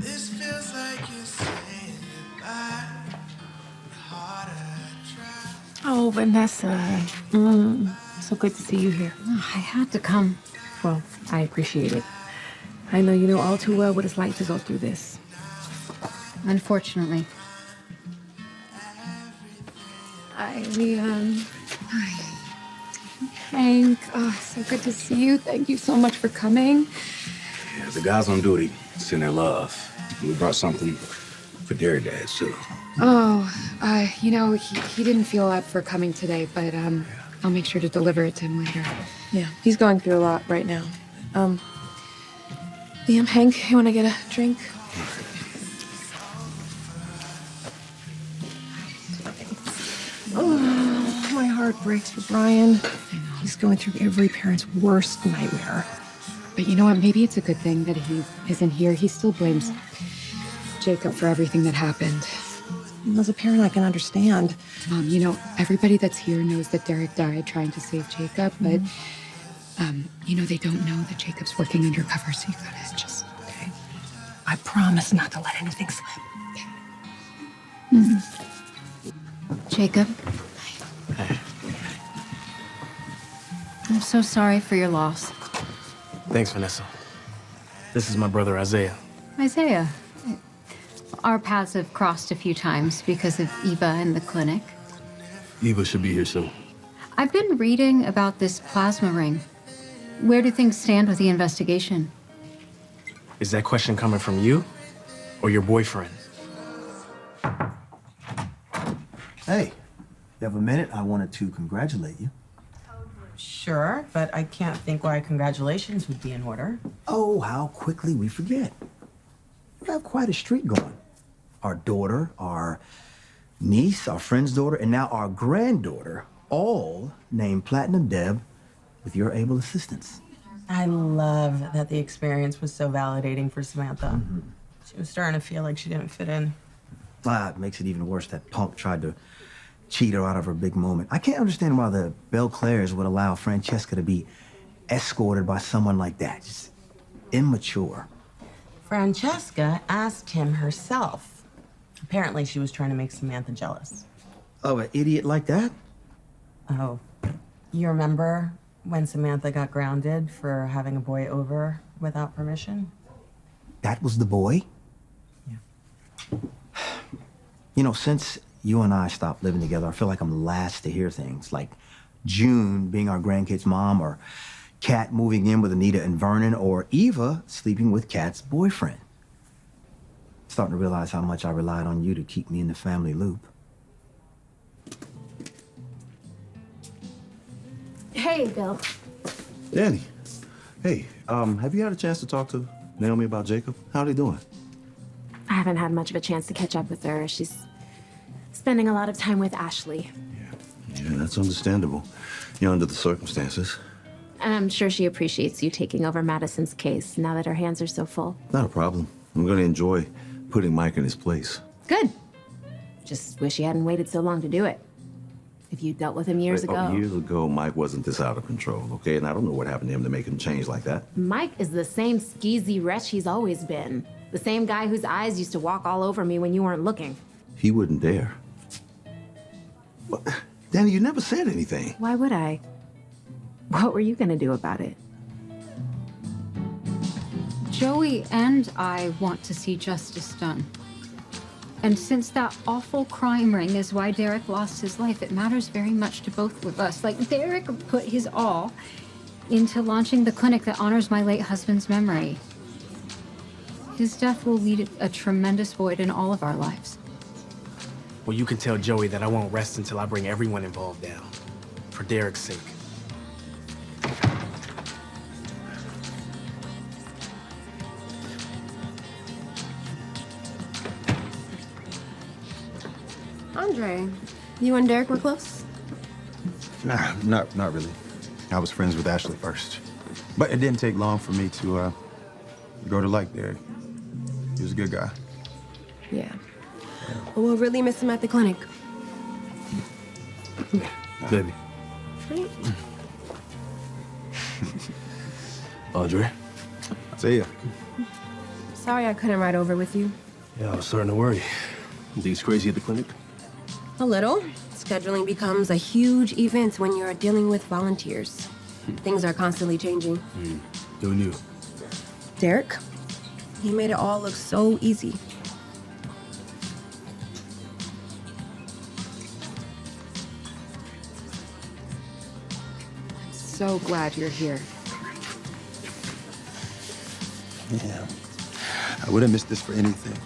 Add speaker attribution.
Speaker 1: This feels like you're saying goodbye. The harder I try.
Speaker 2: Oh, Vanessa. So good to see you here.
Speaker 3: Oh, I had to come.
Speaker 2: Well, I appreciate it. I know you know all too well what it's like to go through this.
Speaker 3: Unfortunately.
Speaker 2: Hank, so good to see you. Thank you so much for coming.
Speaker 4: Yeah, the guys on duty send their love. We brought something for Derek Dad, too.
Speaker 5: He didn't feel up for coming today, but I'll make sure to deliver it to him later.
Speaker 2: Yeah, he's going through a lot right now. Liam, Hank, you want to get a drink? Oh, my heart breaks for Brian. He's going through every parent's worst nightmare.
Speaker 5: But you know what? Maybe it's a good thing that he isn't here. He still blames Jacob for everything that happened.
Speaker 2: As a parent, I can understand.
Speaker 5: Mom, everybody that's here knows that Derek died trying to save Jacob, but, they don't know that Jacob's working undercover, so you gotta just...
Speaker 2: Okay. I promise not to let anything slip.
Speaker 3: Jacob. I'm so sorry for your loss.
Speaker 6: Thanks, Vanessa. This is my brother, Isaiah.
Speaker 3: Isaiah. Our paths have crossed a few times because of Eva and the clinic.
Speaker 6: Eva should be here soon.
Speaker 3: I've been reading about this plasma ring. Where do things stand with the investigation?
Speaker 6: Is that question coming from you or your boyfriend?
Speaker 7: Hey, you have a minute? I wanted to congratulate you.
Speaker 8: Sure, but I can't think why congratulations would be in order.
Speaker 7: Oh, how quickly we forget. We have quite a streak going. Our daughter, our niece, our friend's daughter, and now our granddaughter, all named Platinum Deb with your able assistance.
Speaker 8: I love that the experience was so validating for Samantha.
Speaker 7: Mm-hmm.
Speaker 8: She was starting to feel like she didn't fit in.
Speaker 7: It makes it even worse that punk tried to cheat her out of her big moment. I can't understand why the Belclairs would allow Francesca to be escorted by someone like that. Just immature.
Speaker 8: Francesca asked him herself. Apparently, she was trying to make Samantha jealous.
Speaker 7: Of an idiot like that?
Speaker 8: Oh, you remember when Samantha got grounded for having a boy over without permission?
Speaker 7: That was the boy?
Speaker 8: Yeah.
Speaker 7: Since you and I stopped living together, I feel like I'm the last to hear things like June being our grandkid's mom, or Kat moving in with Anita and Vernon, or Eva sleeping with Kat's boyfriend. Starting to realize how much I relied on you to keep me in the family loop.
Speaker 2: Hey, Bill.
Speaker 9: Danny, hey, have you had a chance to talk to Naomi about Jacob? How are they doing?
Speaker 10: I haven't had much of a chance to catch up with her. She's spending a lot of time with Ashley.
Speaker 9: Yeah, that's understandable. Under the circumstances.
Speaker 10: And I'm sure she appreciates you taking over Madison's case now that her hands are so full.
Speaker 9: Not a problem. I'm going to enjoy putting Mike in his place.
Speaker 10: Good. Just wish you hadn't waited so long to do it. If you dealt with him years ago.
Speaker 9: Years ago, Mike wasn't this out of control, okay? And I don't know what happened to him to make him change like that.
Speaker 10: Mike is the same skeezy wretch he's always been. The same guy whose eyes used to walk all over me when you weren't looking.
Speaker 9: He wouldn't dare. But, Danny, you never said anything.
Speaker 10: Why would I? What were you gonna do about it?
Speaker 3: Joey and I want to see justice done. And since that awful crime ring is why Derek lost his life, it matters very much to both of us. Like, Derek put his all into launching the clinic that honors my late husband's memory. His death will leave a tremendous void in all of our lives.
Speaker 6: Well, you can tell Joey that I won't rest until I bring everyone involved down. For Derek's sake.
Speaker 10: Andre, you and Derek were close?
Speaker 11: Nah, not really. I was friends with Ashley first. But it didn't take long for me to grow to like Derek. He was a good guy.
Speaker 10: Yeah. Well, we'll really miss him at the clinic.
Speaker 6: Baby.
Speaker 9: Audrey.
Speaker 11: See ya.
Speaker 12: Sorry I couldn't ride over with you.
Speaker 13: Yeah, I was starting to worry. These crazy at the clinic?
Speaker 12: A little. Scheduling becomes a huge event when you're dealing with volunteers. Things are constantly changing.
Speaker 13: Who knew?
Speaker 12: Derek, he made it all look so easy.
Speaker 5: So glad you're here.
Speaker 11: Yeah. I wouldn't miss this for anything.